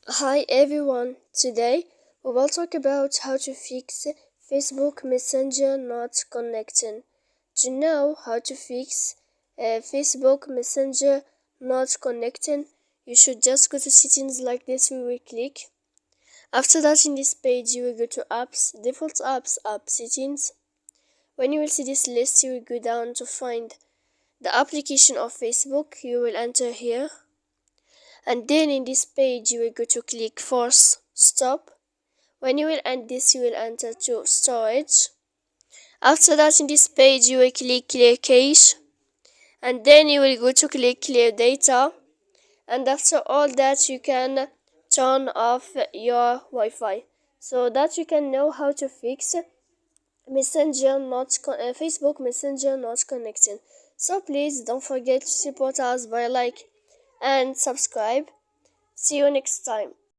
Hi everyone, today we will talk about how to fix Facebook Messenger not connecting. To know how to fix Facebook Messenger not connecting, you should just go to settings like this. We will click. After that, in this page, you will go to apps, default apps, app settings. When you will see this list, you will go down to find the application of Facebook. You will enter here. And then in this page you will go to click force stop. When you will end this, you will enter to storage. After that, in this page you will click clear cache, and then you will go to click clear data. And after all that, you can turn off your Wi-Fi, so that you can know how to fix Facebook Messenger not connecting. So please don't forget to support us by like and subscribe. See you next time.